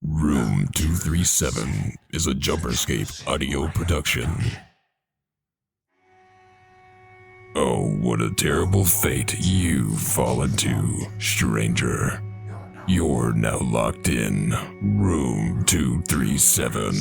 Room 237 is a JumperScape audio production. Oh, what a terrible fate you've fallen to, stranger. You're now locked in Room 237.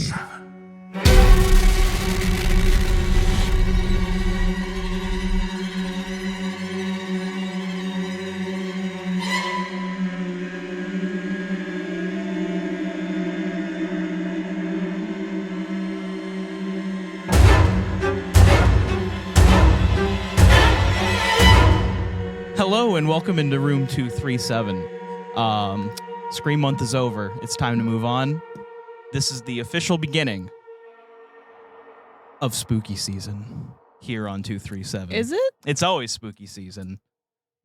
Hello and welcome into Room 237. Scream month is over. It's time to move on. This is the official beginning of spooky season here on 237. Is it? It's always spooky season,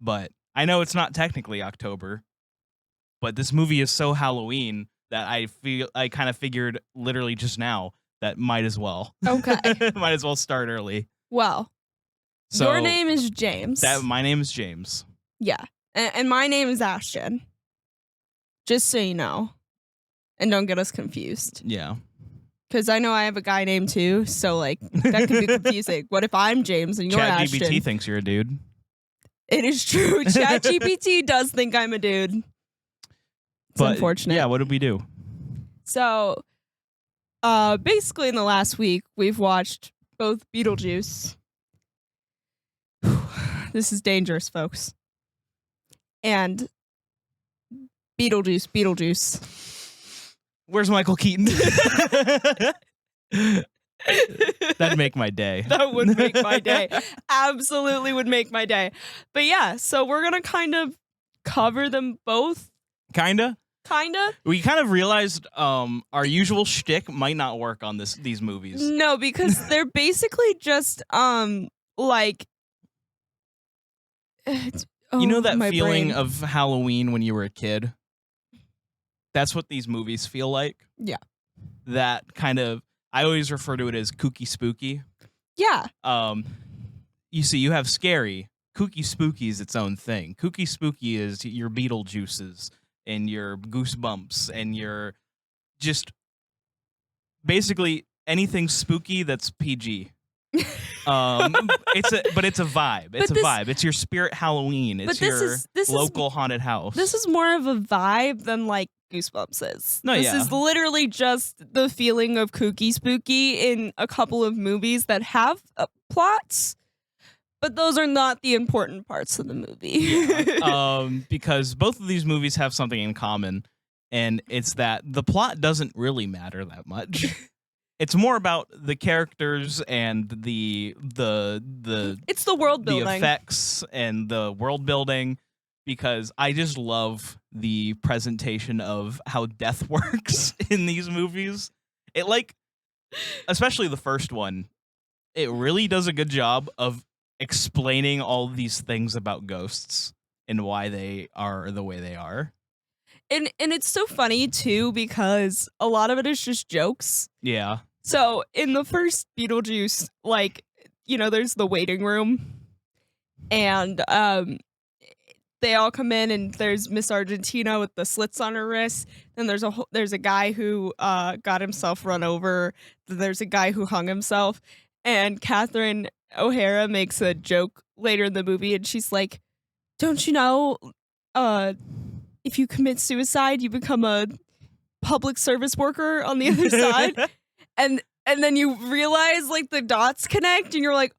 but I know it's not technically October, but this movie is so Halloween that I kind of figured literally just now that might as well. Okay. Might as well start early. Well, So your name is James. my name is James. Yeah. And my name is Ashton. Just so you know. And don't get us confused. Yeah. Because I know I have a guy named too, so like that could be confusing. What if I'm James and you're Ashton? ChatGPT thinks you're a dude. It is true. ChatGPT does think I'm a dude. It's unfortunate. Yeah, what did we do? So, basically in the last week, we've watched both Beetlejuice. This is dangerous, folks. And Beetlejuice. Where's Michael Keaton? That'd make my day. That would make my day. Absolutely would make my day. But yeah, so we're going to kind of cover them both. Kinda. Kinda. We kind of realized our usual shtick might not work on these movies. No, because they're basically just like You know that my feeling brain. of Halloween when you were a kid? That's what these movies feel like. Yeah. That kind of, I always refer to it as kooky spooky. Yeah. You see, you have scary. Kooky spooky is its own thing. Kooky spooky is your Beetlejuices and your Goosebumps and your just basically anything spooky that's PG. It's a vibe. It's a vibe. It's your spirit Halloween. It's your local haunted house. This is more of a vibe than like Goosebumps is. No, this yeah. is literally just the feeling of kooky spooky in a couple of movies that have plots, but those are not the important parts of the movie. Because both of these movies have something in common, and it's that the plot doesn't really matter that much. It's more about the characters and the It's the world building. the effects and the world building, because I just love the presentation of how death works in these movies. It especially the first one, it really does a good job of explaining all these things about ghosts and why they are the way they are. And it's so funny too because a lot of it is just jokes. Yeah. So in the first Beetlejuice, like, there's the waiting room, and they all come in, and there's Miss Argentina with the slits on her wrist. Then there's a guy who got himself run over. Then there's a guy who hung himself, and Catherine O'Hara makes a joke later in the movie, and she's like, "Don't you know, if you commit suicide, you become a public service worker on the other side." And then you realize like the dots connect and you're like,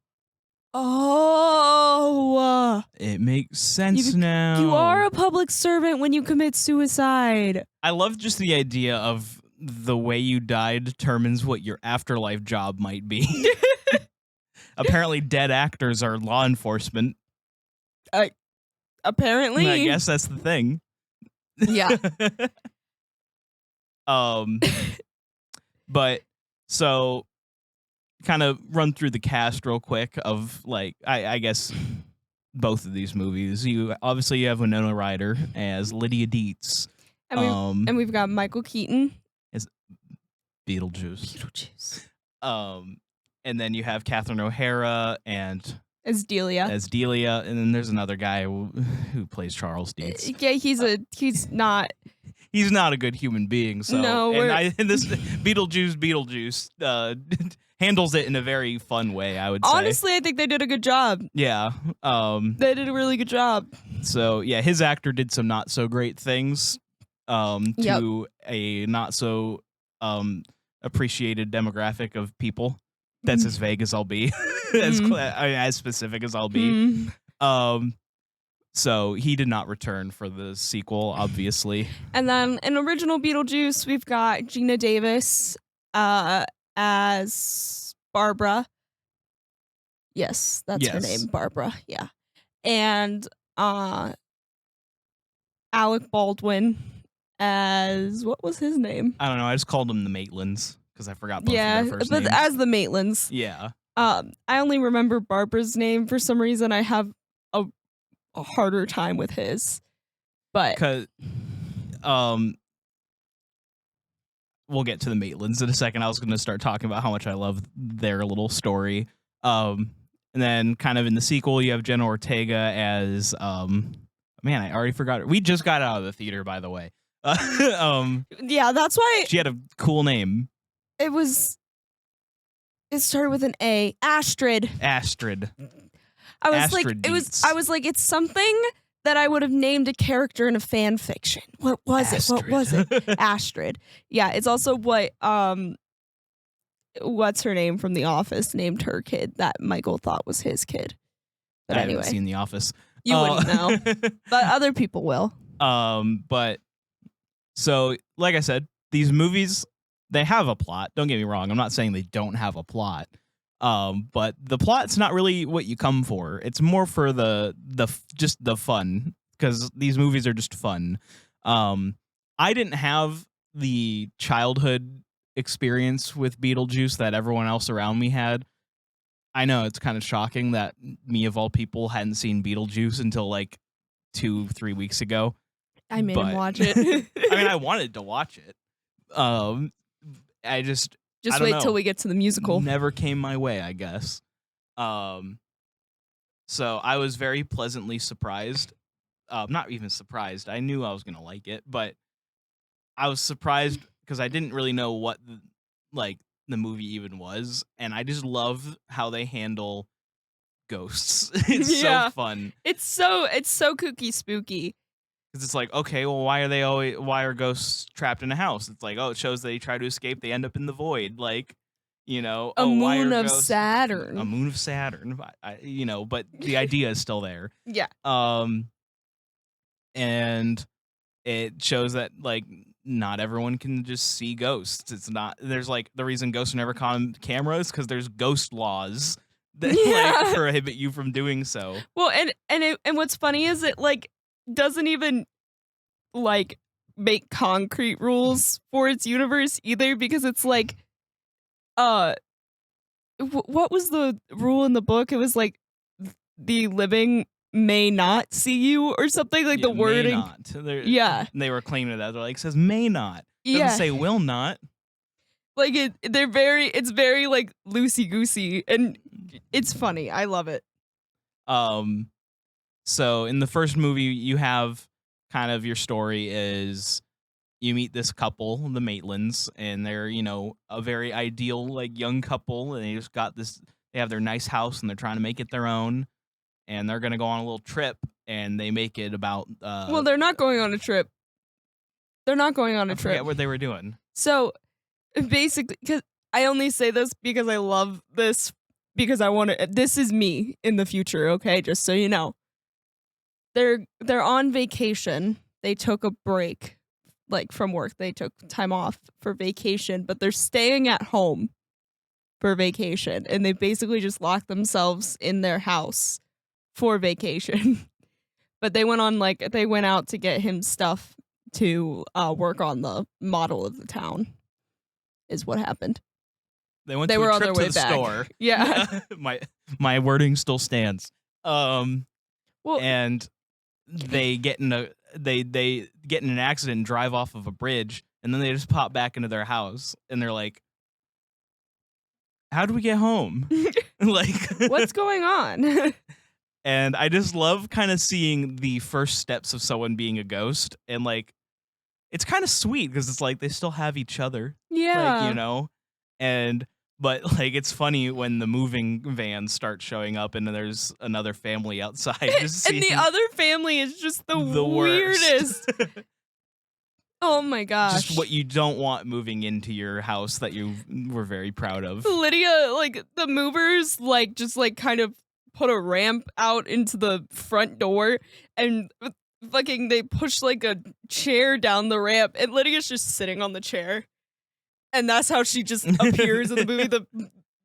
oh, It makes sense now. you are a public servant when you commit suicide. I love just the idea of the way you die determines what your afterlife job might be. Apparently dead actors are law enforcement. Apparently. I guess that's the thing. Yeah. But so kind of run through the cast real quick of like I guess both of these movies. You have Winona Ryder as Lydia Dietz. And we've got Michael Keaton as Beetlejuice. Beetlejuice. And then you have Catherine O'Hara and as Delia. and then there's another guy who plays Charles Dietz. Yeah, he's not. He's not a good human being. So No, and this Beetlejuice handles it in a very fun way, I would say. Honestly, I think they did a good job. Yeah. They did a really good job. So yeah, his actor did some not so great things to a not so appreciated demographic of people. That's as vague as I'll be, as specific as I'll be. So he did not return for the sequel, obviously. And then in original Beetlejuice, we've got Gina Davis as Barbara. Yes, that's her name, Barbara. Yeah. And Alec Baldwin as, what was his name? I don't know. I just called them the Maitlands because I forgot both of their first names. As the Maitlands. Yeah. I only remember Barbara's name for some reason. I have a harder time with his. But because we'll get to the Maitlands in a second. I was going to start talking about how much I love their little story. And then kind of in the sequel, you have Jenna Ortega as man, I already forgot her. We just got out of the theater, by the way. yeah, that's why she had a cool name. It started with an A. Astrid. I was like, it's something that I would have named a character in a fan fiction. What was it? What was it? Astrid. Yeah, it's also what what's her name from The Office named her kid that Michael thought was his kid. But I anyway, haven't seen The Office. You wouldn't know, but other people will. But so, like I said, these movies, they have a plot. Don't get me wrong. I'm not saying they don't have a plot. But the plot's not really what you come for. It's more for just the fun, because these movies are just fun. I didn't have the childhood experience with Beetlejuice that everyone else around me had. I know it's kind of shocking that me of all people hadn't seen Beetlejuice until like 2-3 weeks ago. I made him watch it. I mean, I wanted to watch it. I just wait till we get to the musical. Never came my way, I guess. So I was very pleasantly surprised. Not even surprised. I knew I was gonna like it, but I was surprised because I didn't really know what the movie even was, and I just love how they handle ghosts. It's so fun. It's so kooky spooky. Because it's like, okay, well, why are ghosts trapped in a house? It's like, oh, it shows they try to escape, they end up in the void. Like, a moon of Saturn. A moon of Saturn. But the idea is still there. Yeah. And it shows that like not everyone can just see ghosts. It's not. There's like the reason ghosts are never caught on cameras because there's ghost laws that like prohibit you from doing so. Well, and what's funny is it like doesn't even like make concrete rules for its universe either, because it's like what was the rule in the book? It was like the living may not see you or something, like the wording. May not. They were claiming that. They're like, it says may not. It doesn't say will not. Like it's very like loosey goosey, and it's funny. I love it. So in the first movie, you have kind of your story is you meet this couple, the Maitlands, and they're, a very ideal like young couple, and they just got this. They have their nice house, and they're trying to make it their own, and they're gonna go on a little trip, and they make it about. Well, they're not going on a trip. They're not going on a trip. I forget what they were doing. So basically, because I only say this because I love this, because I want to. This is me in the future. Okay, just so you know. They're on vacation. They took a break, like from work. They took time off for vacation, but they're staying at home for vacation, and they basically just locked themselves in their house for vacation. But they went out to get him stuff to work on the model of the town. Is what happened. They went to a trip to the store. Yeah. My wording still stands. Well, and they get in an accident and drive off of a bridge, and then they just pop back into their house, and they're like, how do we get home? Like, What's going on? and I just love kind of seeing the first steps of someone being a ghost, and like, it's kind of sweet because it's like they still have each other, Yeah. like, you know, but like it's funny when the moving vans start showing up and then there's another family outside, just And the seeing other family is just the worst. weirdest. Oh my gosh. Just what you don't want moving into your house that you were very proud of. Lydia, like the movers, like just like kind of put a ramp out into the front door, and fucking they push like a chair down the ramp, and Lydia's just sitting on the chair, and that's how she just appears in the movie.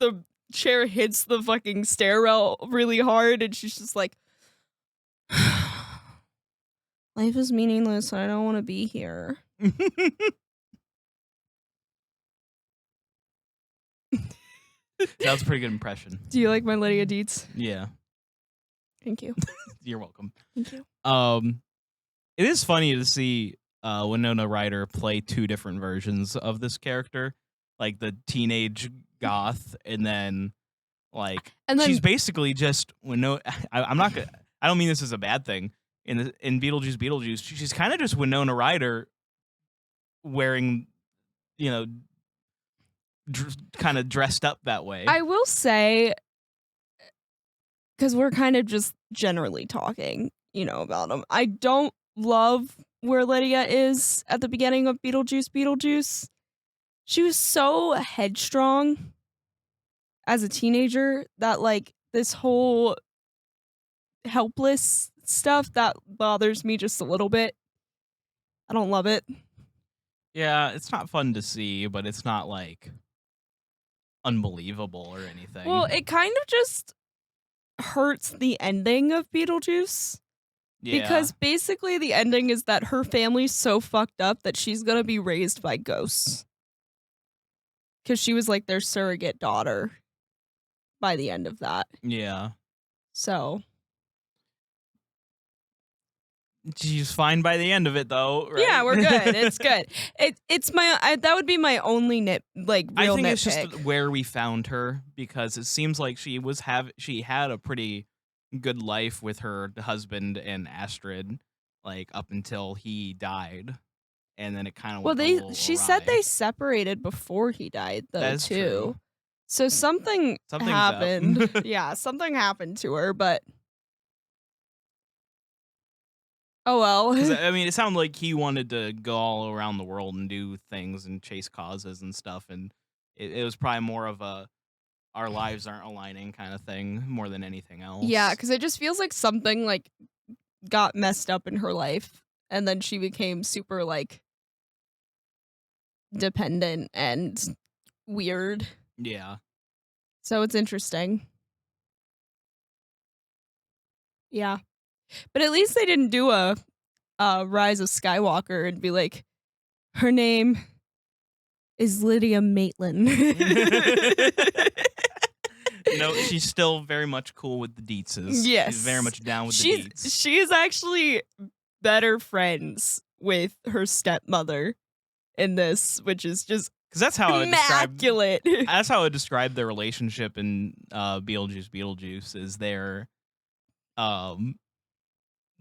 The chair hits the fucking stairrail really hard, and she's just like, life is meaningless. I don't want to be here. That was a pretty good impression. Do you like my Lydia Dietz? Yeah. Thank you. You're welcome. Thank you. It is funny to see Winona Ryder play two different versions of this character, like the teenage goth, and then she's basically just Winona. I'm not gonna. I don't mean this as a bad thing. In Beetlejuice, she's kind of just Winona Ryder wearing, you know, kind of dressed up that way. I will say, because we're kind of just generally talking, you know, about them. I don't love where Lydia is at the beginning of Beetlejuice. She was so headstrong as a teenager that, like, this whole helpless stuff, that bothers me just a little bit. I don't love it. Yeah, it's not fun to see, but it's not, like, unbelievable or anything. Well, it kind of just hurts the ending of Beetlejuice. Yeah. Because basically the ending is that her family's so fucked up that she's gonna be raised by ghosts. Because she was like their surrogate daughter by the end of that. Yeah. So. She's fine by the end of it, though, right? Yeah, we're good. It's good. It's my that would be my only real I think nitpick. it's just where we found her, because it seems like she had a pretty good life with her husband and Astrid, like up until he died, and then it kind of went she said they separated before he died though. That's too. true. So something's happened. Yeah, something happened to her, but oh well. I mean, it sounded like he wanted to go all around the world and do things and chase causes and stuff, and it was probably more of a our lives aren't aligning kind of thing more than anything else. Yeah, because it just feels like something like got messed up in her life, and then she became super like dependent and weird. Yeah. So it's interesting. Yeah. But at least they didn't do a Rise of Skywalker and be like, her name is Lydia Maitland. No, she's still very much cool with the Dietzes. Yes. She's very much down with the Dietz. She is actually better friends with her stepmother in this, which is just because that's how immaculate. That's how I would describe their relationship in Beetlejuice is their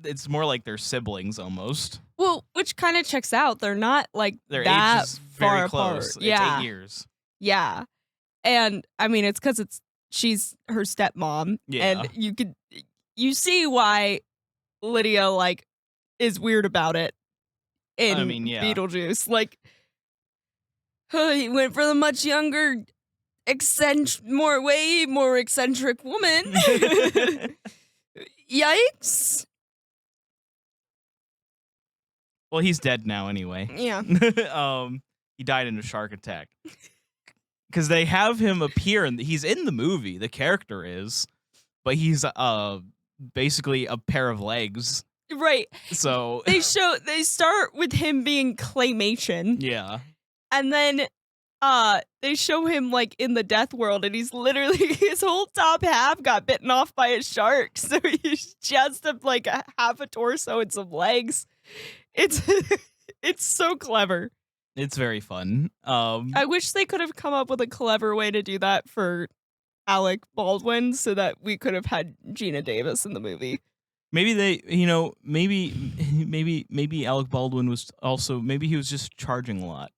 it's more like they're siblings almost. Well, which kind of checks out. They're not like their that age is far very apart. close. Yeah. It's 8 years. Yeah. And I mean, it's because she's her stepmom. Yeah. And you see why Lydia like is weird about it in Beetlejuice. Like, he went for the much younger, way more eccentric woman. Yikes. Well, he's dead now anyway. Yeah. He died in a shark attack. Because they have him appear, and he's in the movie, the character is, but he's basically a pair of legs. Right. So they start with him being claymation. Yeah. And then they show him like in the death world, and he's literally his whole top half got bitten off by a shark. So he's just like half a torso and some legs. It's so clever. It's very fun. I wish they could have come up with a clever way to do that for Alec Baldwin so that we could have had Gina Davis in the movie. Maybe they, maybe Alec Baldwin was also, maybe he was just charging a lot.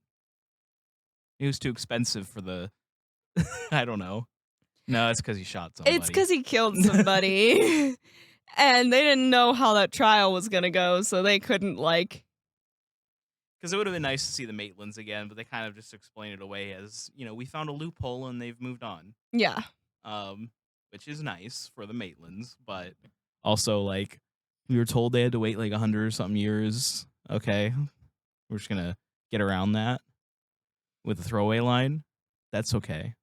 He was too expensive for the, I don't know. No, it's because he shot somebody. It's because he killed somebody. And they didn't know how that trial was going to go, so they couldn't, Because it would have been nice to see the Maitlands again, but they kind of just explain it away as, we found a loophole and they've moved on. Yeah. Which is nice for the Maitlands, but also, we were told they had to wait 100 or something years. Okay. We're just going to get around that with a throwaway line. That's okay.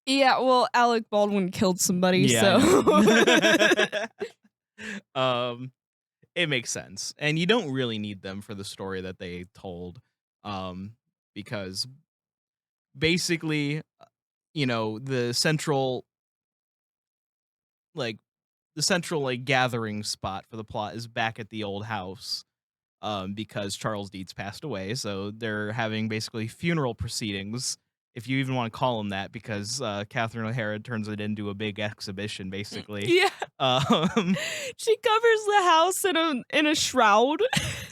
Yeah, well, Alec Baldwin killed somebody, Yeah, so. It makes sense. And you don't really need them for the story that they told. Because basically, the central gathering spot for the plot is back at the old house. Because Charles Dietz passed away, so they're having basically funeral proceedings, if you even want to call them that, because Catherine O'Hara turns it into a big exhibition, basically. Yeah. She covers the house in a shroud.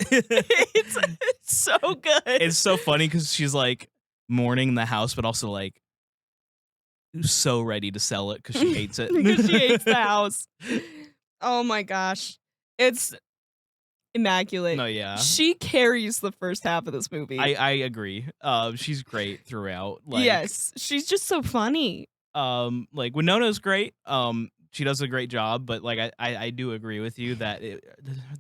it's so good. It's so funny because she's mourning the house, but also so ready to sell it because she hates it. Because she hates the house. Oh my gosh. It's immaculate. No, yeah. She carries the first half of this movie. I agree. She's great throughout. Yes. She's just so funny. Winona's great. She does a great job, but I do agree with you that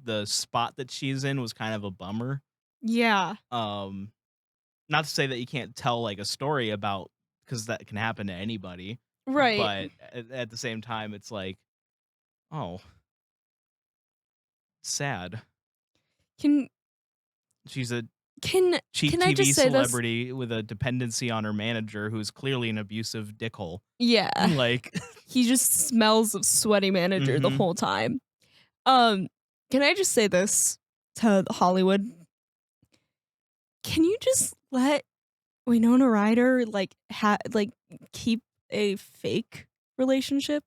the spot that she's in was kind of a bummer. Yeah. Not to say that you can't tell a story about, because that can happen to anybody. Right. But at the same time, it's sad. She's a cheap can I TV just say celebrity with a dependency on her manager who's clearly an abusive dickhole. Yeah. He just smells of sweaty manager the whole time. Can I just say this to Hollywood? Can you just let Winona Ryder keep a fake relationship?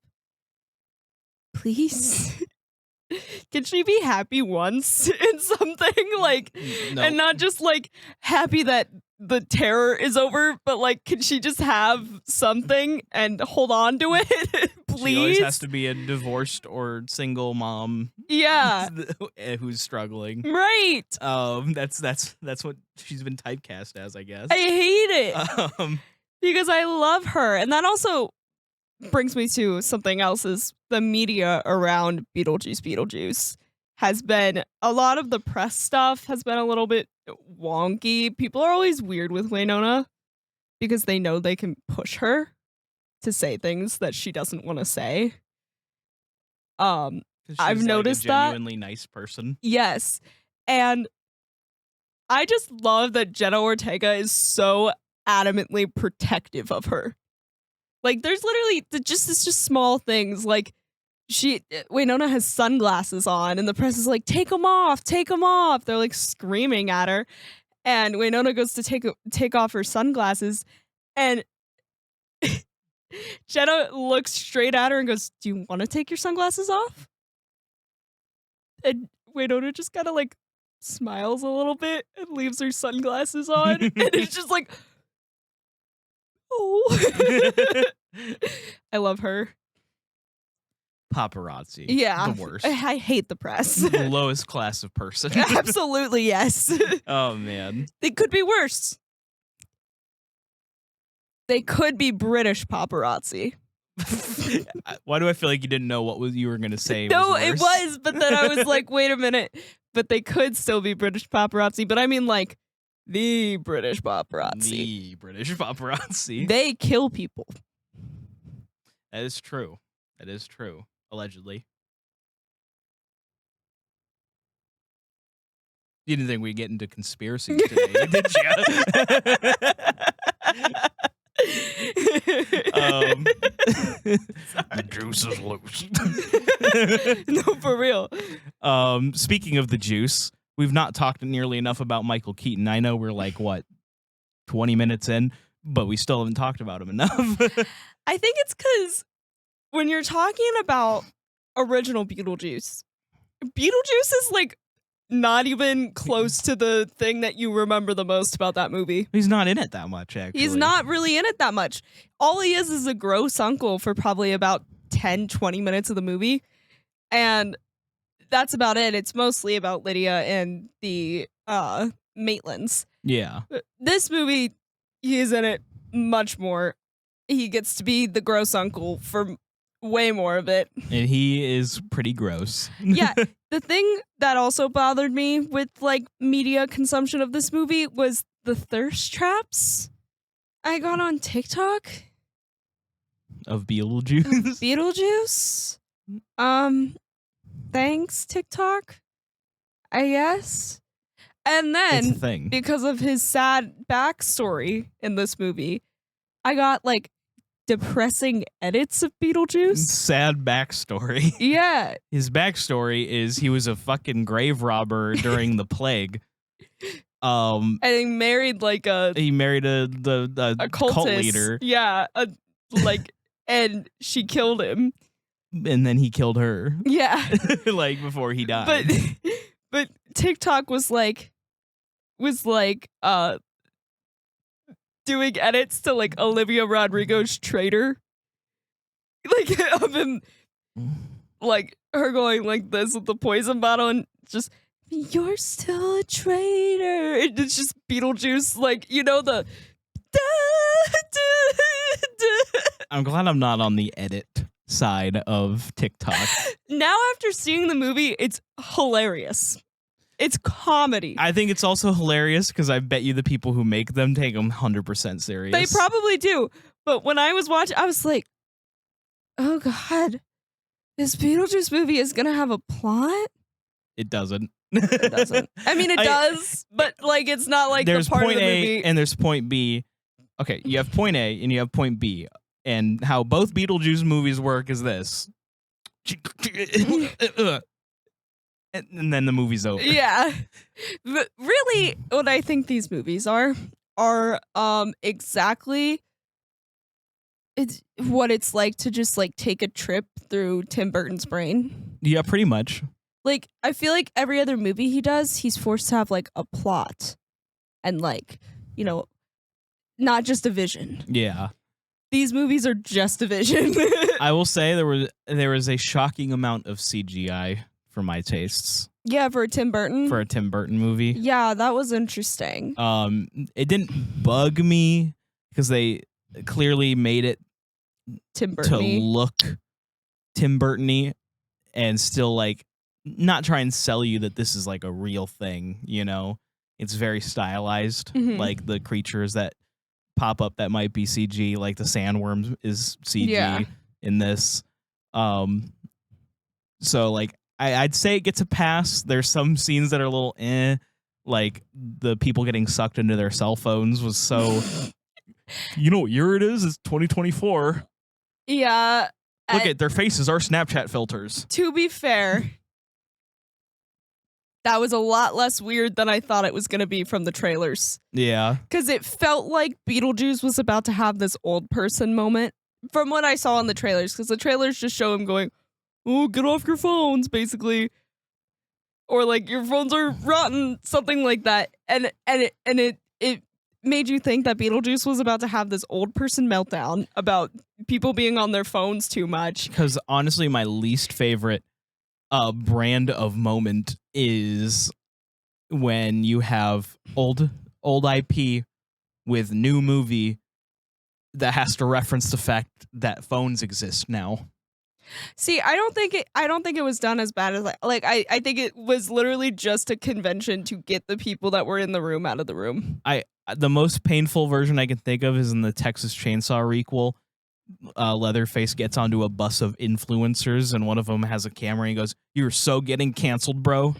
Please? Can she be happy once in something No. and not just happy that the terror is over, but can she just have something and hold on to it? Please. She always has to be a divorced or single mom. Yeah. Who's struggling. Right. That's what she's been typecast as, I guess. I hate it. Because I love her. And that also brings me to something else, is the media around Beetlejuice has been, a lot of the press stuff has been a little bit wonky. People are always weird with Winona because they know they can push her to say things that she doesn't want to say. I've noticed that. A genuinely nice person. Yes. And I just love that Jenna Ortega is so adamantly protective of her. There's literally it's just small things. Winona has sunglasses on, and the press is take them off, take them off. They're screaming at her, and Winona goes to take off her sunglasses, and Jenna looks straight at her and goes, "Do you want to take your sunglasses off?" And Winona just kind of smiles a little bit and leaves her sunglasses on, and it's just oh. I love her. Paparazzi. Yeah. The worst. I hate the press. The lowest class of person. Absolutely, yes. Oh, man. They could be worse. They could be British paparazzi. Why do I feel like you didn't know what you were going to say? No, it was, but then I was wait a minute. But they could still be British paparazzi. But I mean, the British paparazzi. The British paparazzi. They kill people. That is true. That is true. Allegedly. You didn't think we'd get into conspiracies today, did you? The juice is loose. No, for real. Speaking of the juice, we've not talked nearly enough about Michael Keaton. I know we're 20 minutes in. but we still haven't talked about him enough. I think it's because when you're talking about original Beetlejuice is like not even close to the thing that you remember the most about that movie. He's not in it that much, actually. He's not really in it that much. All he is a gross uncle for probably about 10, 20 minutes of the movie. And that's about it. It's mostly about Lydia and the Maitlands. Yeah. This movie, he is in it much more. He gets to be the gross uncle for way more of it. And he is pretty gross. Yeah. The thing that also bothered me with like media consumption of this movie was the thirst traps I got on TikTok Of Beetlejuice. Beetlejuice. Thanks, TikTok, I guess. And It's a then thing. because of his sad backstory in this movie, I got like depressing edits of Beetlejuice. Sad backstory. Yeah. His backstory is he was a fucking grave robber during the plague. And he married like a He married a cult cultist. leader, Yeah. And she killed him. and then he killed her. Yeah. Like before he died. But TikTok was like doing edits to like Olivia Rodrigo's Traitor. Like of him like her going like this with the poison bottle and just you're still a traitor. And it's just Beetlejuice, like, you know, the I'm glad I'm not on the edit side of TikTok. Now after seeing the movie, it's hilarious. It's comedy. I think it's also hilarious because I bet you the people who make them take them 100% serious. They probably do. But when I was watching, I was like, oh God, this Beetlejuice movie is going to have a plot? It doesn't. It doesn't. I mean, it does, but like it's not like there's the part point of the A movie. and there's point B. Okay, you have point A and you have point B. And how both Beetlejuice movies work is this. And then the movie's over. Yeah. But really, what I think these movies are exactly it's what it's like to just like take a trip through Tim Burton's brain. Yeah, pretty much. Like, I feel like every other movie he does, he's forced to have like a plot and like, you know, not just a vision. Yeah. These movies are just a vision. I will say there was a shocking amount of CGI for my tastes Yeah, for Tim Burton. for a Tim Burton movie. Yeah, that was interesting. It didn't bug me because they clearly made it Tim to Burton. look Tim Burton-y and still like not try and sell you that this is like a real thing, you know? It's very stylized. Mhm. Like the creatures that pop up that might be CG, like the sandworm is CG Yeah. in this. So like I'd say it gets a pass. There's some scenes that are a little like the people getting sucked into their cell phones was so you know what year it is? It's 2024. Yeah. Look at their faces are Snapchat filters. To be fair, that was a lot less weird than I thought it was going to be from the trailers. Yeah. Because it felt like Beetlejuice was about to have this old person moment from what I saw in the trailers. Because the trailers just show him going, oh, get off your phones, basically. Or like, your phones are rotten, something like that. And it made you think that Beetlejuice was about to have this old person meltdown about people being on their phones too much. Because honestly, my least favorite brand of moment is when you have old IP with new movie that has to reference the fact that phones exist now. See, I don't think it was done as bad as I think it was literally just a convention to get the people that were in the room out of the room. The most painful version I can think of is in the Texas Chainsaw requel. Leatherface gets onto a bus of influencers and one of them has a camera and he goes, "You're so getting canceled, bro."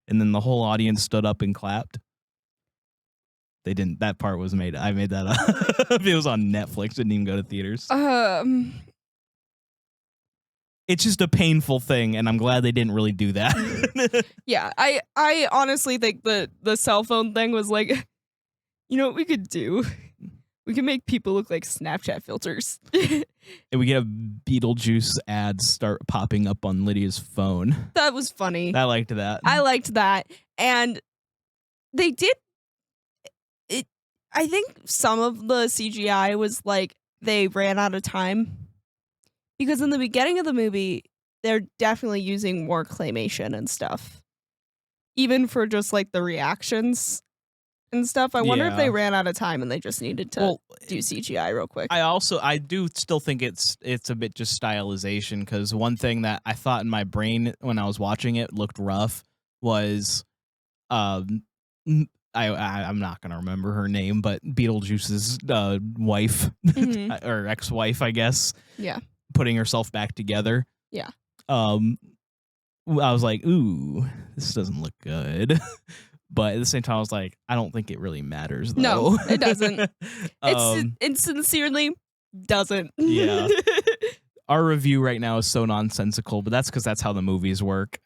And then the whole audience stood up and clapped. They didn't. That part was made. I made that up. It was on Netflix. Didn't even go to theaters. It's just a painful thing, and I'm glad they didn't really do that. Yeah, I honestly think the cell phone thing was like, You know what we could do? We can make people look like Snapchat filters. And we get a Beetlejuice ad start popping up on Lydia's phone. That was funny. I liked that. I liked that. And they did it. I think some of the CGI was like they ran out of time. Because in the beginning of the movie, they're definitely using more claymation and stuff. Even for just like the reactions and stuff. I wonder if they ran out of time and they just needed to do CGI real quick. I do still think it's a bit just stylization, because one thing that I thought in my brain when I was watching it looked rough was I'm not gonna remember her name, but Beetlejuice's wife or ex-wife, I guess. Yeah. Putting herself back together. Yeah. I was like, ooh, this doesn't look good. But at the same time, I was like, I don't think it really matters, though. No, it doesn't. It sincerely doesn't. Yeah. Our review right now is so nonsensical, but that's because that's how the movies work.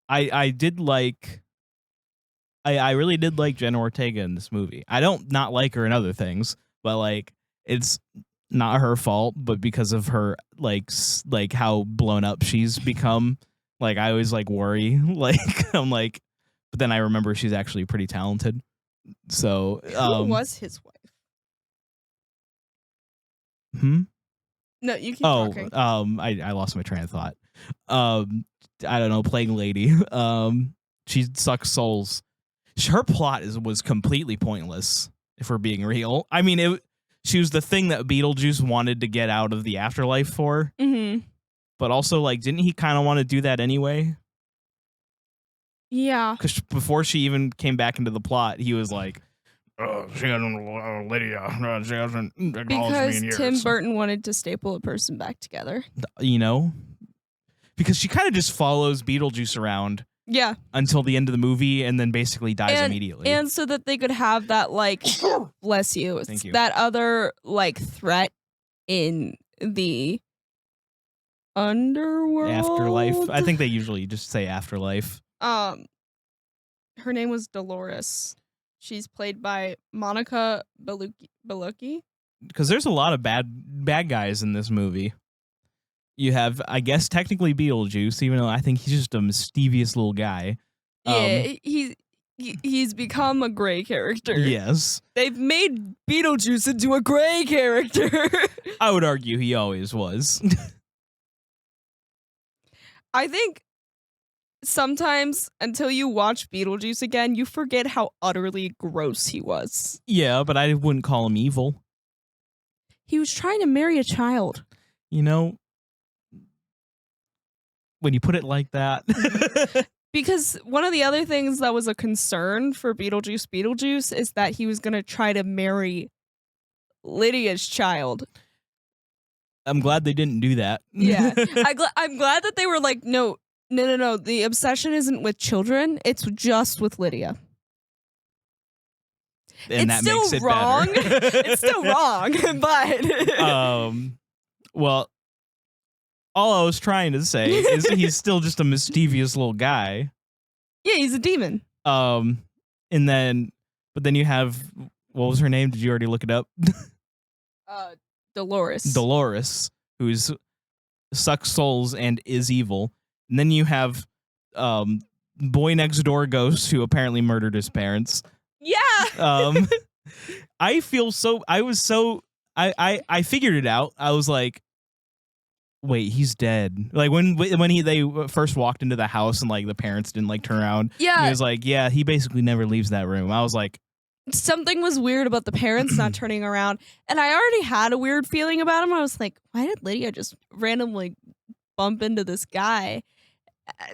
I did like... I really did like Jenna Ortega in this movie. I don't not like her in other things, but like it's not her fault, but because of her like how blown up she's become. Like I always like worry, like I'm like, but then I remember she's actually pretty talented. So who was his wife? No, you keep talking. I lost my train of thought. I don't know, Plague Lady. She sucks souls. Her plot was completely pointless, if we're being real. I mean, she was the thing that Beetlejuice wanted to get out of the afterlife for. Mm-hmm. But also, like, didn't he kind of want to do that anyway? Yeah. Because before she even came back into the plot, he was like, she hasn't, Lydia, she hasn't acknowledged me in Because years. Tim Burton wanted to staple a person back together. You know? Because she kind of just follows Beetlejuice around. Yeah. Until the end of the movie, and then basically dies immediately. And so that they could have that, like, bless you. Thank you. That other, like, threat in the underworld. Afterlife. I think they usually just say afterlife. Her name was Dolores. She's played by Monica Bellucci. Because there's a lot of bad guys in this movie. You have, I guess, technically Beetlejuice, even though I think he's just a mischievous little guy. Yeah, he's become a gray character. Yes. They've made Beetlejuice into a gray character. I would argue he always was. I think sometimes until you watch Beetlejuice again, you forget how utterly gross he was. Yeah, but I wouldn't call him evil. He was trying to marry a child. You know, when you put it like that. Because one of the other things that was a concern for Beetlejuice is that he was going to try to marry Lydia's child. I'm glad they didn't do that. Yeah. I'm glad that they were like, no. The obsession isn't with children. It's just with Lydia. And it's that still makes it wrong. better. It's still wrong, but well, all I was trying to say is he's still just a mischievous little guy. Yeah, he's a demon. But then you have, what was her name? Did you already look it up? Dolores, who's sucks souls and is evil. And then you have boy next door ghost, who apparently murdered his parents. Yeah. I figured it out. I was like, wait, he's dead. Like when they first walked into the house and like the parents didn't like turn around. Yeah. He was like, yeah, he basically never leaves that room. I was like, something was weird about the parents not turning around. And I already had a weird feeling about him. I was like, why did Lydia just randomly bump into this guy?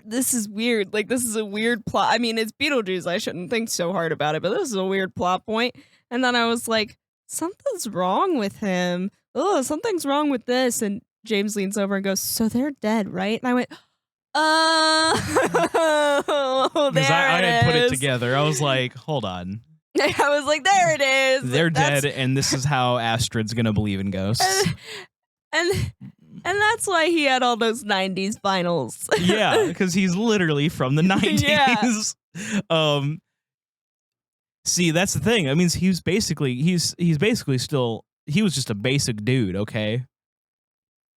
This is weird. Like, this is a weird plot. I mean, it's Beetlejuice. I shouldn't think so hard about it, but this is a weird plot point. And then I was like, something's wrong with him. Oh, something's wrong with this. And James leans over and goes, so they're dead, right? And I went, because I had put it together. I was like, hold on. I was like, there it is. They're dead, and this is how Astrid's gonna believe in ghosts. And that's why he had all those 90s vinyls. Yeah, because he's literally from the 90s. Yeah. See, that's the thing. I mean, he's basically still, he was just a basic dude, okay?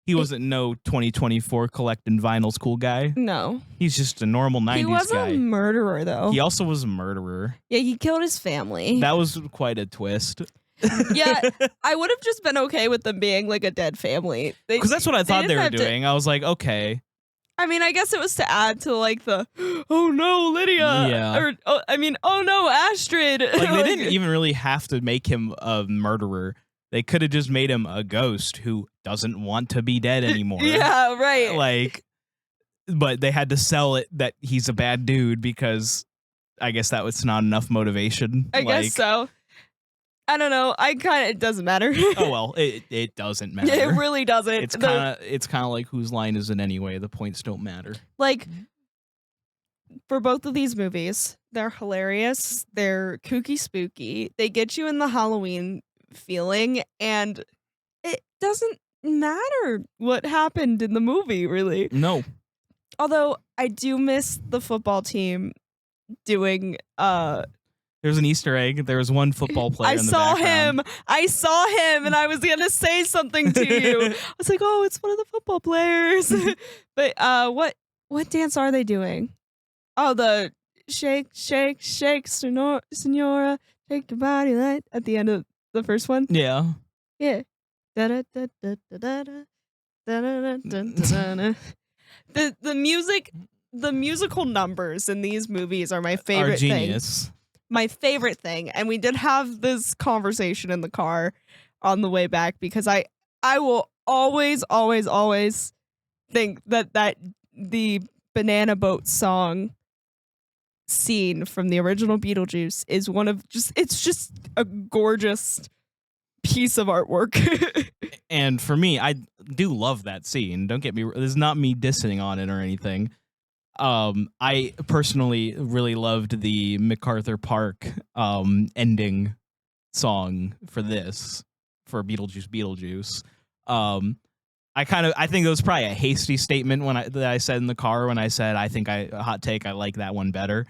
He wasn't no 2024 collecting vinyls cool guy. No. He's just a normal 90s guy. He was a murderer, though. He also was a murderer. Yeah, he killed his family. That was quite a twist. Yeah, I would have just been okay with them being like a dead family. Because that's what I thought they were didn't have doing. I was like, okay. I mean, I guess it was to add to like the, oh no, Lydia. Yeah. Or, oh no, Astrid. Like, they didn't even really have to make him a murderer. They could have just made him a ghost who doesn't want to be dead anymore. Yeah, right. Like, but they had to sell it that he's a bad dude because I guess that was not enough motivation. I guess so. I don't know. It doesn't matter. Oh well, it doesn't matter. It really doesn't. It's kind of like whose line is it anyway? The points don't matter. Like, for both of these movies, they're hilarious. They're kooky spooky. They get you in the Halloween feeling, and it doesn't matter what happened in the movie, really. No. Although I do miss the football team doing There's an Easter egg. There was one football player in the background. I saw him and I was gonna say something to you. I was like, oh, it's one of the football players. But what dance are they doing? Oh, the shake, shake, shake, senora, shake your body light at the end of the first one. Yeah. Yeah. The music, the musical numbers in these movies are my favorite genius. thing. My favorite thing. And we did have this conversation in the car on the way back because I will always think that the banana boat song scene from the original Beetlejuice is one of it's just a gorgeous piece of artwork. And for me, I do love that scene. Don't get me, this is not me dissing on it or anything. I personally really loved the MacArthur Park ending song for Beetlejuice Beetlejuice. I think it was probably a hasty statement that I said in the car when I said hot take, I like that one better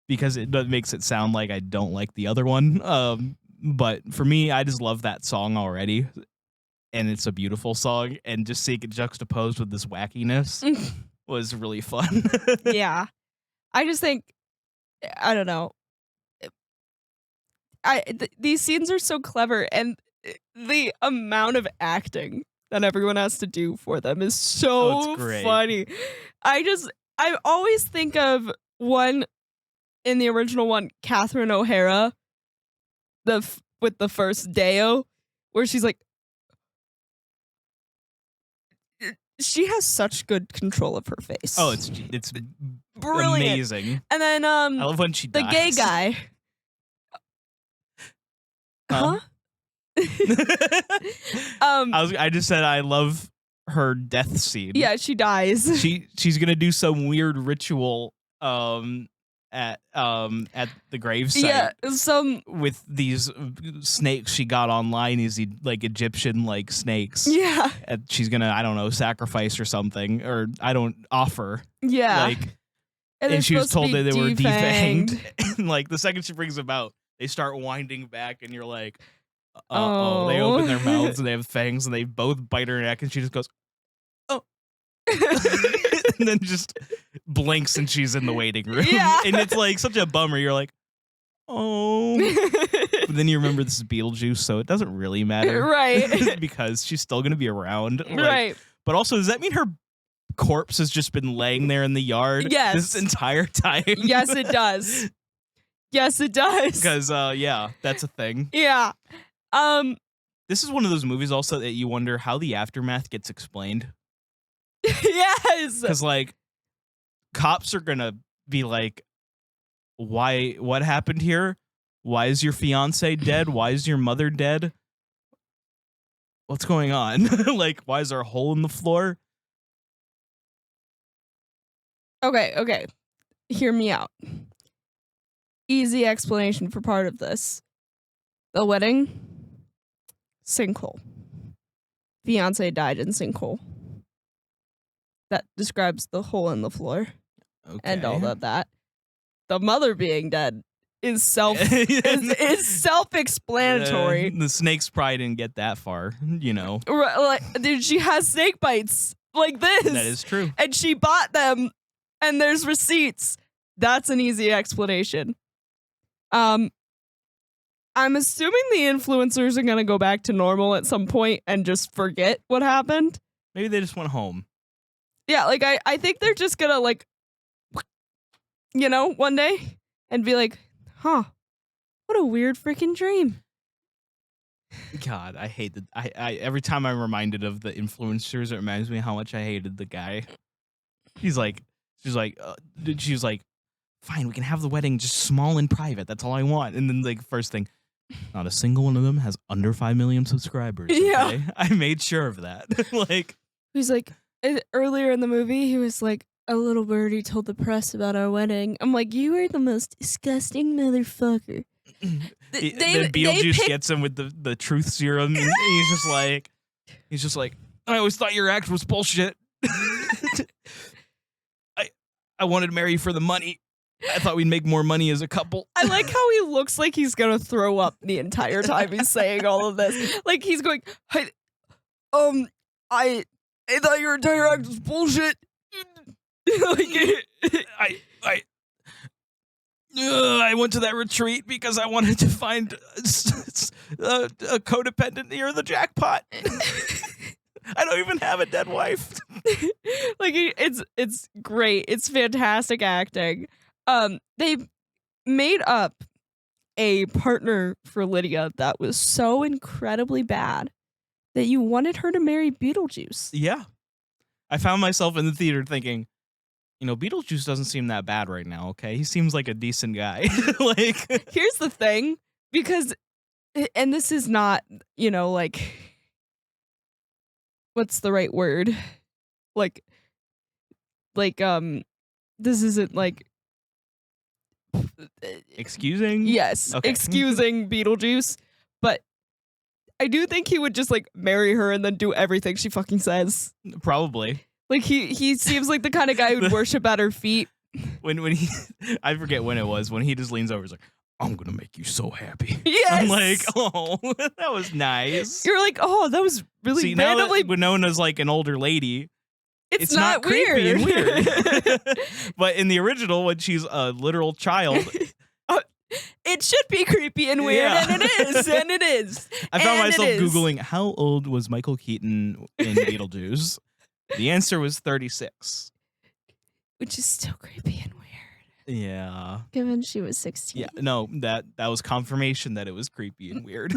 because it makes it sound like I don't like the other one. But for me, I just love that song already, and it's a beautiful song, and just seeing it juxtaposed with this wackiness was really fun. Yeah. I just think, I don't know. These scenes are so clever, and the amount of acting that everyone has to do for them is so funny. I always think of one in the original one, Catherine O'Hara, with the first Deo, where she's like, she has such good control of her face. Oh, it's brilliant, amazing. And then I love when she dies. the gay guy. Huh? I just said I love her death scene. Yeah, she dies. She's gonna do some weird ritual at the gravesite. Yeah, with these snakes she got online, these like Egyptian like snakes. Yeah, and she's gonna, I don't know, sacrifice or something, or offer. Yeah, like, and she was told that they were defanged. And like the second she brings them out, they start winding back, and you're like, oh, they open their mouths and they have fangs, and they both bite her neck, and she just goes, oh. And then just blinks and she's in the waiting room. Yeah. And it's like such a bummer. You're like, oh. But then you remember this is Beetlejuice, so it doesn't really matter. Right. Because she's still going to be around. Like, right. But also, does that mean her corpse has just been laying there in the yard this entire time? Yes, it does. Yes, it does. Because, yeah, that's a thing. Yeah. This is one of those movies also that you wonder how the aftermath gets explained. Yes. Because, like, cops are gonna be like, what happened here? Why is your fiance dead? Why is your mother dead? What's going on? Like, why is there a hole in the floor? Okay. Hear me out. Easy explanation for part of this. The wedding, sinkhole. Fiance died in sinkhole. That describes the hole in the floor and all of that. The mother being dead is self-explanatory. The snakes probably didn't get that far, you know. Dude, she has snake bites like this. That is true. And she bought them, and there's receipts. That's an easy explanation. I'm assuming the influencers are gonna go back to normal at some point and just forget what happened. Maybe they just went home. Yeah, like I think they're just gonna like, you know, one day and be like, huh, what a weird freaking dream. God, I hate the. I every time I'm reminded of the influencers, it reminds me how much I hated the guy. She's like, fine, we can have the wedding just small and private. That's all I want. And then like first thing, not a single one of them has under 5 million subscribers. Okay? Yeah, I made sure of that. Like, he's like earlier in the movie, he was like, a little birdie told the press about our wedding. I'm like, you are the most disgusting motherfucker. Then Beetlejuice gets him with the truth serum, and he's just like, I always thought your act was bullshit. I wanted to marry you for the money. I thought we'd make more money as a couple. I like how he looks like he's gonna throw up the entire time he's saying all of this. Like he's going, I thought your entire act was bullshit. I went to that retreat because I wanted to find a codependent near the jackpot. I don't even have a dead wife. Like it's great. It's fantastic acting. They made up a partner for Lydia that was so incredibly bad that you wanted her to marry Beetlejuice. Yeah. I found myself in the theater thinking, you know, Beetlejuice doesn't seem that bad right now, okay? He seems like a decent guy. Like, here's the thing, because, and this is not, you know, like, what's the right word? Like, this isn't like, excusing? Yes, okay. Excusing Beetlejuice, but I do think he would just like marry her and then do everything she fucking says. Probably. Like he seems like the kind of guy who'd worship at her feet. When he, I forget when it was, when he just leans over, he's like, I'm gonna make you so happy. Yes. I'm like, oh, that was nice. You're like, oh, that was really See, randomly. now that Winona's like an older lady, it's not creepy and weird. But in the original, when she's a literal child, it should be creepy and weird, Yeah. and it is, and it is. I found And myself it is. Googling how old was Michael Keaton in Beetlejuice. The answer was 36. Which is still creepy and weird. Yeah. Given she was 16. Yeah. No, that was confirmation that it was creepy and weird.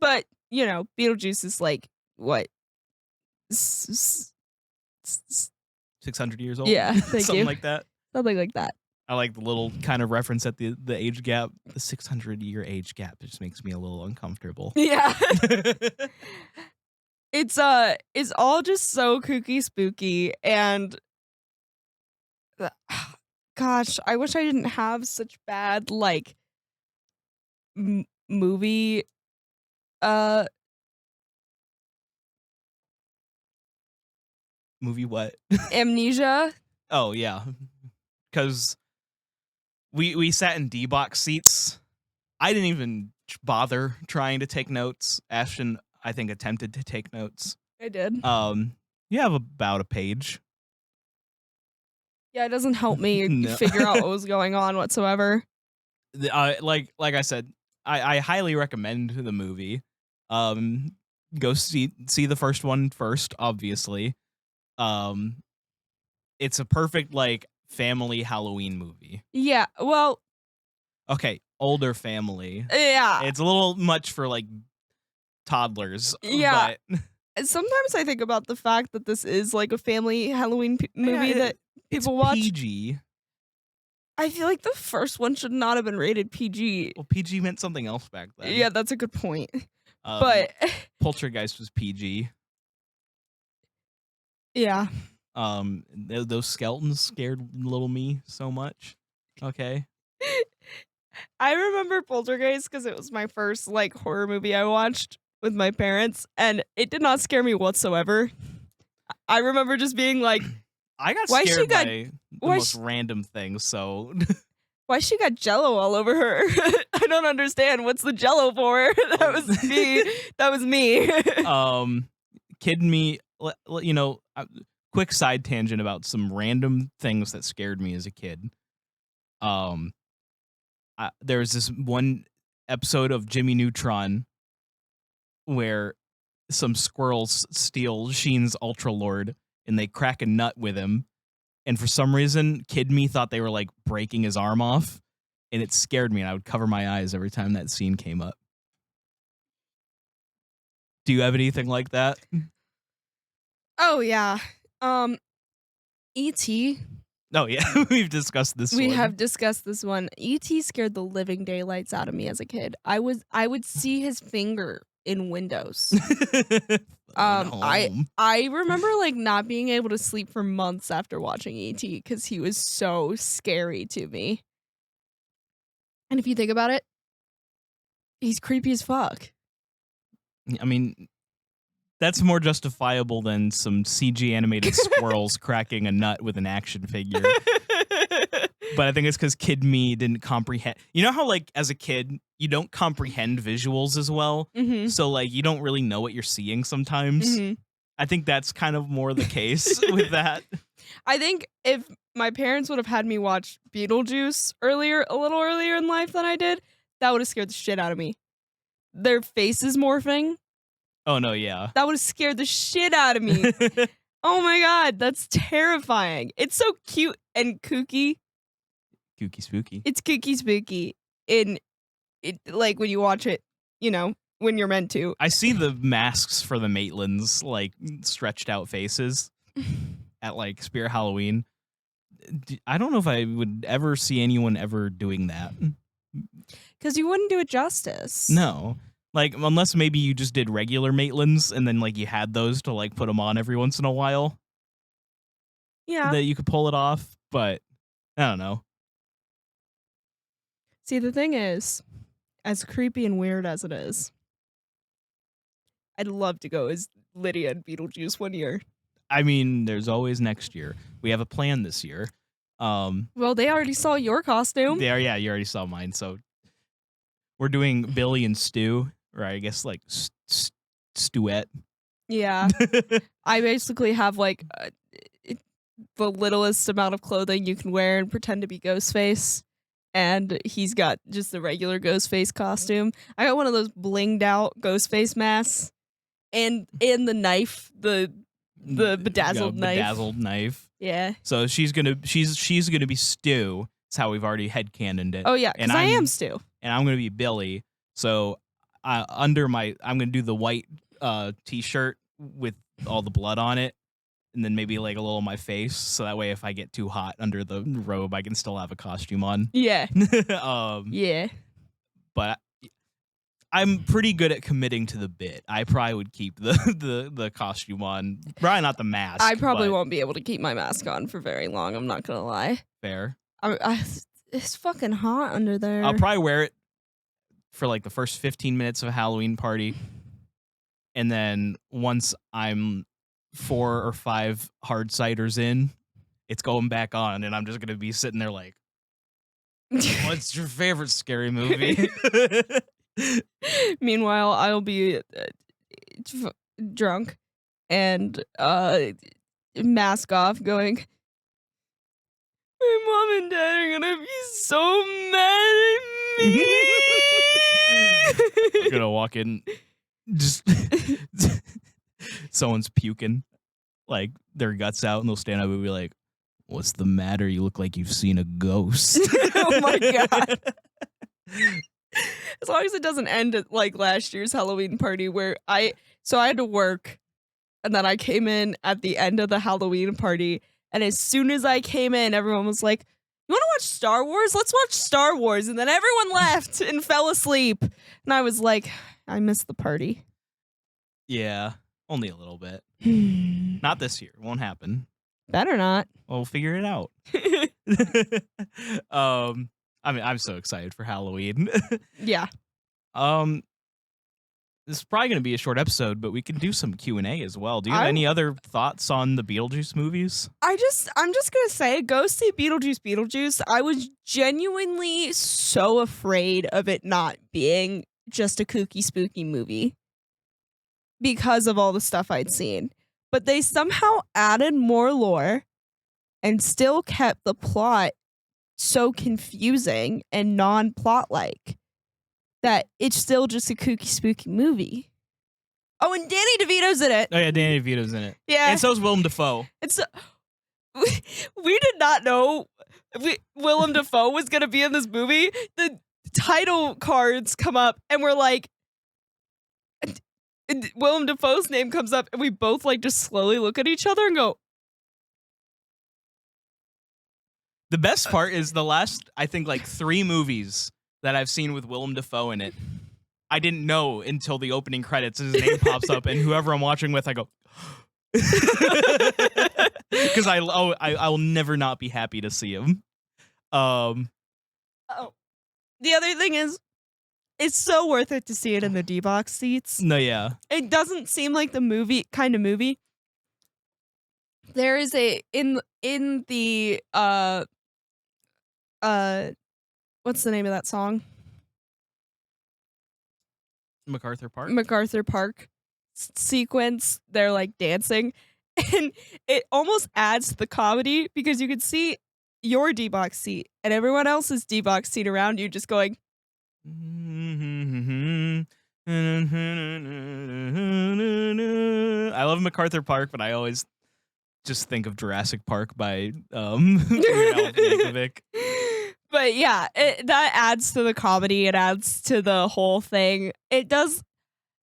But, you know, Beetlejuice is like, what? 600 years old. Yeah, thank Something you. like that. Something like that. I like the little kind of reference at the age gap. The 600-year age gap just makes me a little uncomfortable. Yeah. It's all just so kooky spooky, and gosh, I wish I didn't have such bad like movie Movie what? amnesia. Oh yeah, because we sat in D-box seats. I didn't even bother trying to take notes. Ashton, I think, attempted to take notes. I did. You have about a page. Yeah, it doesn't help me No. figure out what was going on whatsoever. Like I said, I highly recommend the movie. Go see the first one first, obviously. It's a perfect like family Halloween movie. Yeah, well, Okay, older family. yeah. It's a little much for like toddlers. Yeah. But Sometimes I think about the fact that this is like a family Halloween movie Yeah, that it's people watch. PG. I feel like the first one should not have been rated PG. Well, PG meant something else back then. Yeah, that's a good point. Um, But Poltergeist was PG. yeah, Those skeletons scared little me so much. Okay. I remember Poltergeist because it was my first like horror movie I watched with my parents, and it did not scare me whatsoever. I remember just being like, I got Why she scared got- by the why most she- random things, so Why she got Jello all over her? I don't understand. What's the Jello for? That was me. That was me. Kid me, quick side tangent about some random things that scared me as a kid. There was this one episode of Jimmy Neutron where some squirrels steal Sheen's Ultra Lord and they crack a nut with him. And for some reason, Kid Me thought they were like breaking his arm off, and it scared me, and I would cover my eyes every time that scene came up. Do you have anything like that? Oh yeah. E.T. Oh yeah, we've discussed this one. We have discussed this one. E.T. scared the living daylights out of me as a kid. I would see his finger in windows. I remember like not being able to sleep for months after watching E.T. because he was so scary to me. And if you think about it, he's creepy as fuck. I mean, that's more justifiable than some CG animated squirrels cracking a nut with an action figure. But I think it's because Kid Me didn't comprehend. You know how, like, as a kid, you don't comprehend visuals as well? Mm-hmm. So, like, you don't really know what you're seeing sometimes. Mm-hmm. I think that's kind of more the case with that. I think if my parents would have had me watch Beetlejuice a little earlier in life than I did, that would have scared the shit out of me. Their faces morphing. Oh, no, yeah. That would have scared the shit out of me. Oh my god, that's terrifying. It's so cute and kooky. Kooky spooky. It's kooky spooky. Like when you watch it, you know, when you're meant to. I see the masks for the Maitlands, like, stretched out faces at, like, Spirit Halloween. I don't know if I would ever see anyone ever doing that. Because you wouldn't do it justice. No. Like, unless maybe you just did regular Maitlands and then, like, you had those to, like, put them on every once in a while. Yeah. That you could pull it off, but I don't know. See, the thing is, as creepy and weird as it is, I'd love to go as Lydia and Beetlejuice one year. I mean, there's always next year. We have a plan this year. Well, they already saw your costume. Yeah, you already saw mine. So we're doing Billy and Stu, or I guess like Stuette. Yeah. I basically have like the littlest amount of clothing you can wear and pretend to be Ghostface. And he's got just the regular Ghostface costume. I got one of those blinged out Ghostface masks. And the knife, the bedazzled knife. Bedazzled knife. Yeah. So she's gonna be Stu. That's how we've already headcanoned it. Oh yeah, because I am Stu. And I'm gonna be Billy. So I'm gonna do the white t-shirt with all the blood on it, and then maybe like a little of my face, so that way if I get too hot under the robe, I can still have a costume on. Yeah. Yeah. But I'm pretty good at committing to the bit. I probably would keep the costume on. Probably not the mask. I probably won't be able to keep my mask on for very long. I'm not gonna lie. Fair. It's fucking hot under there. I'll probably wear it for like the first 15 minutes of a Halloween party, and then once I'm 4 or 5 hard ciders in, it's going back on, and I'm just gonna be sitting there like, "What's your favorite scary movie?" Meanwhile, I'll be drunk and mask off, going, "My mom and dad are gonna be so mad at me." I'm gonna walk in, just someone's puking, like their guts out, and they'll stand up and be like, "What's the matter? You look like you've seen a ghost." Oh my god. As long as it doesn't end at like last year's Halloween party where I had to work, and then I came in at the end of the Halloween party, and as soon as I came in, everyone was like, "You want to watch Star Wars? Let's watch Star Wars." And then everyone left and fell asleep. And I was like, I missed the party. Yeah, only a little bit. Not this year. Won't happen. Better not. We'll figure it out. I mean, I'm so excited for Halloween. Yeah. this is probably going to be a short episode, but we can do some Q&A as well. Do you have I- any other thoughts on the Beetlejuice movies? I'm just gonna say, go see Beetlejuice. I was genuinely so afraid of it not being just a kooky, spooky movie because of all the stuff I'd seen. But they somehow added more lore and still kept the plot so confusing and non-plot like that it's still just a kooky, spooky movie. Oh, and Danny DeVito's in it. Oh yeah, Danny DeVito's in it. Yeah. And so is Willem Dafoe. It's we did not know Willem Dafoe was going to be in this movie. The title cards come up and we're like, and Willem Dafoe's name comes up and we both like just slowly look at each other and go. The best part is the last, I think, like 3 movies that I've seen with Willem Dafoe in it. I didn't know until the opening credits and his name pops up, and whoever I'm watching with, I go, because I will never not be happy to see him. Oh, the other thing is, it's so worth it to see it in the D-box seats. No, yeah, It doesn't seem like the movie kind of movie. There is a in the what's the name of that song? MacArthur Park. MacArthur Park sequence. They're like dancing, and it almost adds to the comedy because you can see your D-box seat and everyone else's D-box seat around you just going. I love MacArthur Park, but I always just think of Jurassic Park by Weird Al Yankovic. But yeah, that adds to the comedy. It adds to the whole thing. It does.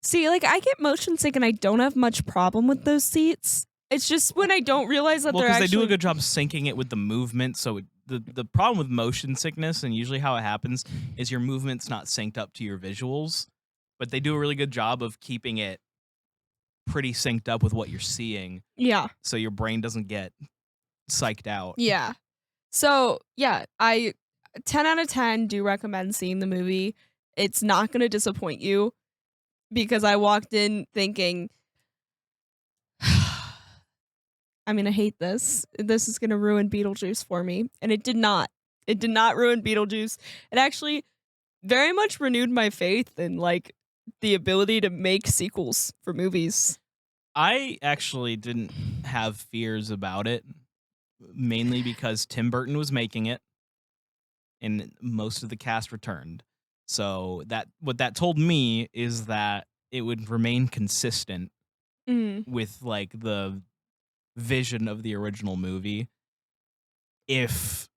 See, like, I get motion sick and I don't have much problem with those seats. It's just when I don't realize that Well, they're because actually. they do a good job syncing it with the movement. So the problem with motion sickness, and usually how it happens, is your movement's not synced up to your visuals. But they do a really good job of keeping it pretty synced up with what you're seeing, Yeah. so your brain doesn't get psyched out. Yeah. So, yeah, I 10 out of 10 do recommend seeing the movie. It's not going to disappoint you because I walked in thinking, I'm going to hate this. This is going to ruin Beetlejuice for me. And it did not. It did not ruin Beetlejuice. It actually very much renewed my faith in, like, the ability to make sequels for movies. I actually didn't have fears about it, mainly because Tim Burton was making it, and most of the cast returned. So what that told me is that it would remain consistent with like the vision of the original movie. If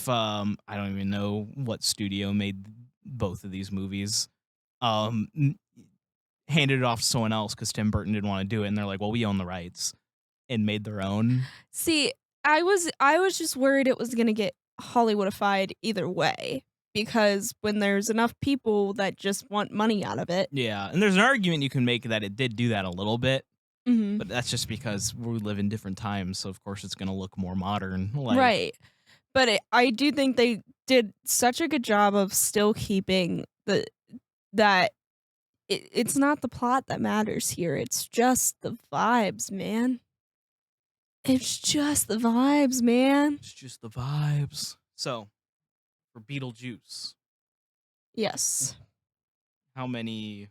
I don't even know what studio made both of these movies, handed it off to someone else because Tim Burton didn't want to do it, and they're like, well, we own the rights, and made their own. See, I was just worried it was going to get Hollywoodified either way, because when there's enough people that just want money out of it. Yeah, and there's an argument you can make that it did do that a little bit, Mm-hmm. but that's just because we live in different times, so of course it's going to look more modern. Like, Right. But I do think they did such a good job of still keeping that it's not the plot that matters here. It's just the vibes, man. It's just the vibes, man. It's just the vibes. So, for Beetlejuice, Yes. how many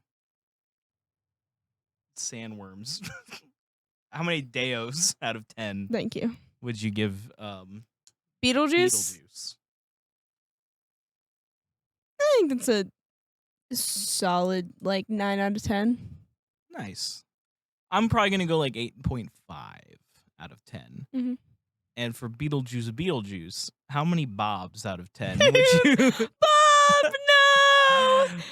sandworms, how many Deos out of 10 Thank you. would you give Beetlejuice? Beetlejuice? I think it's a solid, like, 9 out of 10. Nice. I'm probably going to go like 8.5 out of 10. Mhm. And for Beetlejuice, how many Bobs out of 10 would you? Bob, no!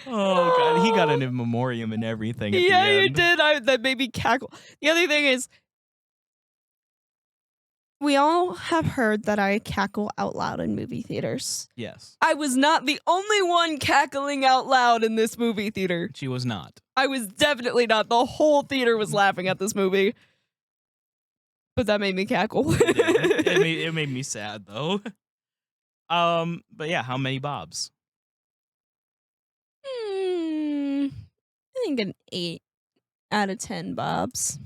Oh, God. He got an in memoriam and everything at the Yeah, you end. did. That made me cackle. The other thing is, we all have heard that I cackle out loud in movie theaters. Yes. I was not the only one cackling out loud in this movie theater. She was not. I was definitely not. The whole theater was laughing at this movie. But that made me cackle. It made me sad, though. But yeah, how many Bobs? think an 8 out of 10 Bobs.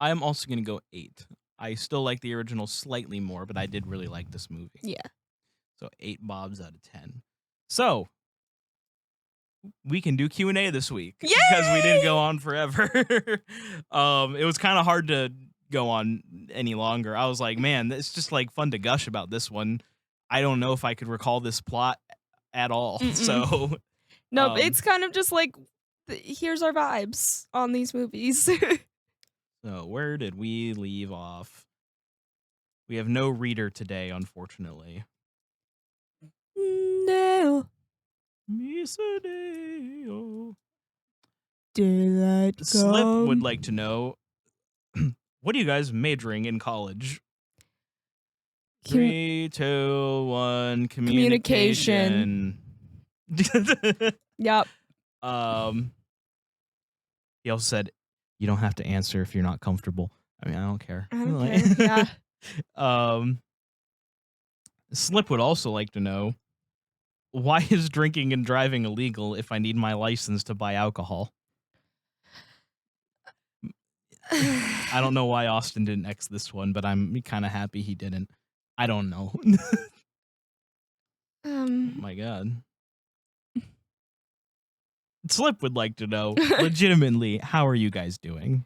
I'm also going to go 8. I still like the original slightly more, but I did really like this movie. Yeah. So 8 Bobs out of 10. So we can do Q&A this week because we didn't go on forever. It was kind of hard to go on any longer. I was like, man, it's just like fun to gush about this one. I don't know if I could recall this plot at all. So no, it's kind of just like, here's our vibes on these movies. So where did we leave off? We have no reader today, unfortunately. No. Misadeo. Daylight Slip would like to know, what are you guys majoring in college? 3, 2, 1, communication. Yep. He also said, you don't have to answer if you're not comfortable. I mean, I don't care. I don't care. Yeah. Slip would also like to know, why is drinking and driving illegal if I need my license to buy alcohol? I don't know why Austin didn't X this one, but I'm kind of happy he didn't. I don't know. Oh my God. Slip would like to know, legitimately, how are you guys doing?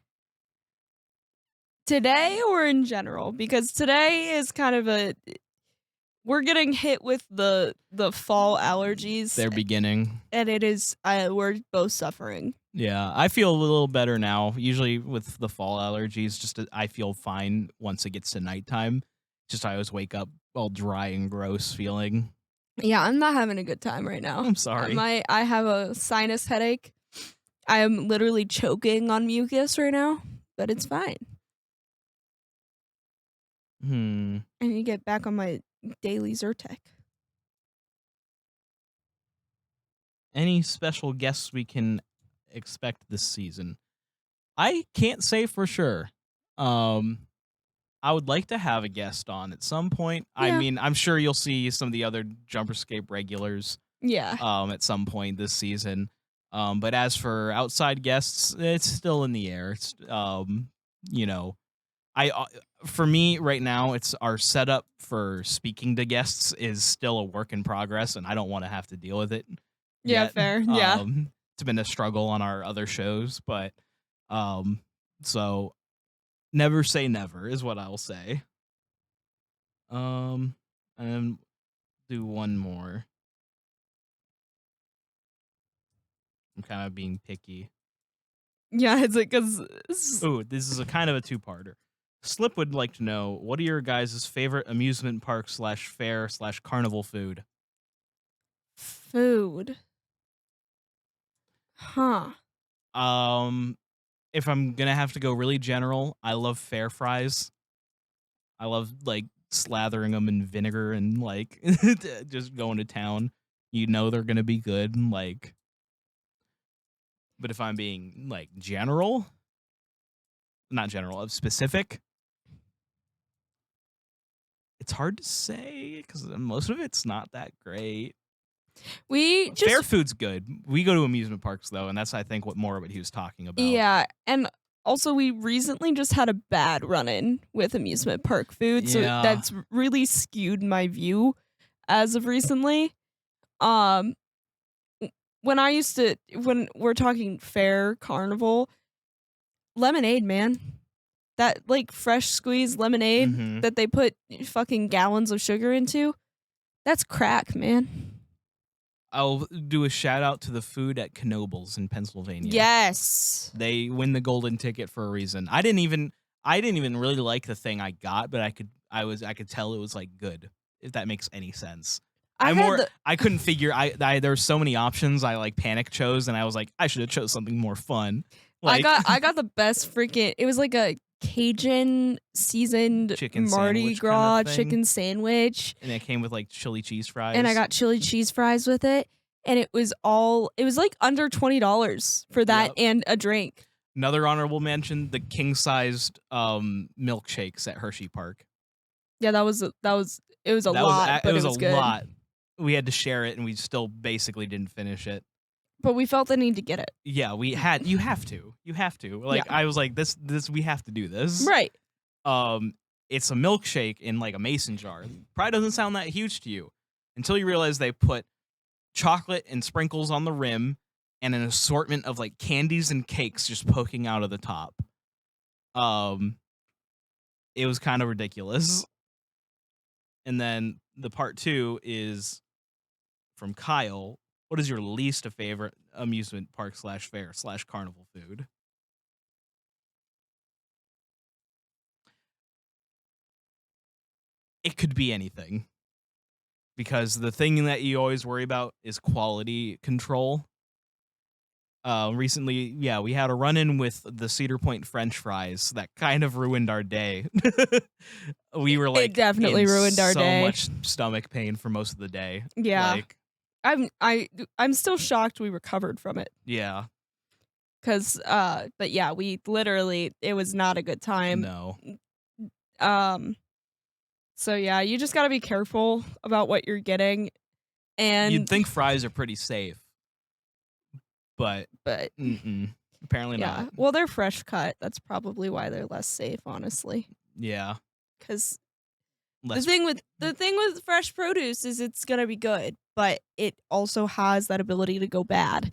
Today or in general? Because today is kind of we're getting hit with the fall allergies. They're beginning. And it is, we're both suffering. Yeah, I feel a little better now. Usually with the fall allergies, I feel fine once it gets to nighttime. Just I always wake up all dry and gross feeling. Yeah, I'm not having a good time right now. I'm sorry. I have a sinus headache. I am literally choking on mucus right now, but it's fine. I need to get back on my daily Zyrtec. Any special guests we can expect this season? I can't say for sure. I would like to have a guest on at some point. Yeah. I mean, I'm sure you'll see some of the other JumperScape regulars. Yeah. At some point this season. But as for outside guests, it's still in the air. It's you know, for me right now, it's our setup for speaking to guests is still a work in progress, and I don't want to have to deal with it. Yeah, yet. fair. Yeah. It's been a struggle on our other shows, but so never say never is what I'll say. And do one more. I'm kind of being picky. Yeah, it's like, cause ooh, this is a kind of a two-parter. Slip would like to know, what are your guys' favorite amusement park / fair / carnival food? Food. Huh. If I'm gonna have to go really general, I love fair fries. I love like slathering them in vinegar and like just going to town. You know they're gonna be good. Like, but if I'm being like not general, specific, it's hard to say because most of it's not that great. Fair food's good. We go to amusement parks though, and that's I think what he was talking about. Yeah, and also we recently just had a bad run-in with amusement park food, so that's really skewed my view as of recently. When we're talking fair carnival, lemonade, man. That like fresh squeezed lemonade that they put fucking gallons of sugar into, that's crack, man. I'll do a shout out to the food at Knoebels in Pennsylvania. Yes. They win the golden ticket for a reason. I didn't even really like the thing I got, but I could tell it was like good, if that makes any sense. I couldn't figure there's so many options. I like panic chose and I was like, I should have chose something more fun. Like, I got the best freaking, it was like a Cajun seasoned chicken Mardi Gras chicken sandwich. And it came with like chili cheese fries. And I got chili cheese fries with it. And it was like under $20 for that and a drink. Another honorable mention, the king-sized milkshakes at Hershey Park. Yeah, it was a lot. It was a lot. We had to share it and we still basically didn't finish it. But we felt the need to get it. Yeah, you have to. Like, Yeah. I was like, this, we have to do this. Right. It's a milkshake in like a mason jar. Probably doesn't sound that huge to you until you realize they put chocolate and sprinkles on the rim and an assortment of like candies and cakes just poking out of the top. It was kind of ridiculous. And then the part 2 is from Kyle. What is your least favorite amusement park / fair / carnival food? It could be anything. Because the thing that you always worry about is quality control. Recently, we had a run-in with the Cedar Point French fries that kind of ruined our day. We were like, it definitely in ruined our day. So much stomach pain for most of the day. Yeah. Like, I'm still shocked we recovered from it. yeah. Cause but yeah, we literally, it was not a good time. No. So yeah, you just gotta be careful about what you're getting. And You'd think fries are pretty safe. But apparently yeah. not. Well, they're fresh cut. That's probably why they're less safe, honestly. Yeah. Because Less the thing with fresh produce is it's gonna be good, but it also has that ability to go bad.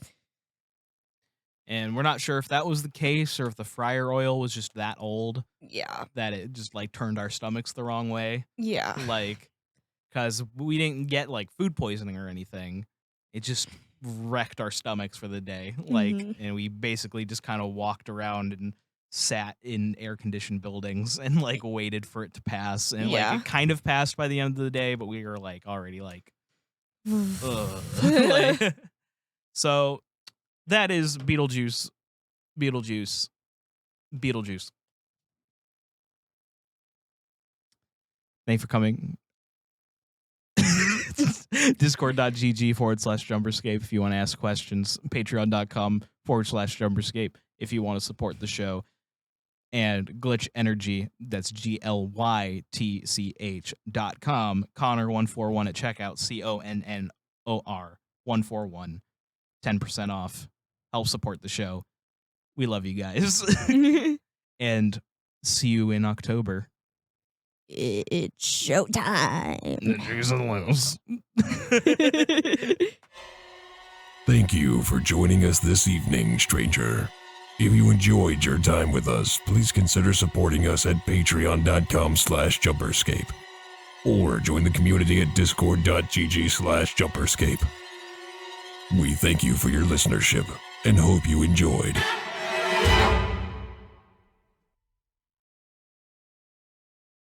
And we're not sure if that was the case or if the fryer oil was just that old Yeah. that it just like turned our stomachs the wrong way. Yeah. Like, because we didn't get like food poisoning or anything. It just wrecked our stomachs for the day. Like, and we basically just kind of walked around and sat in air-conditioned buildings and like waited for it to pass. And like it kind of passed by the end of the day, but we were like already like, ugh. Like, so that is Beetlejuice. Thank you for coming. Discord.gg /JumperScape if you want to ask questions. Patreon.com /JumperScape if you want to support the show. And Glitch Energy, that's GLYTCH.com. Connor141 at checkout, CONNOR 141. 10% off. Help support the show. We love you guys. And see you in October. It's showtime. Jesus. Thank you for joining us this evening, stranger. If you enjoyed your time with us, please consider supporting us at patreon.com/JumperScape or join the community at discord.gg/JumperScape. We thank you for your listenership and hope you enjoyed.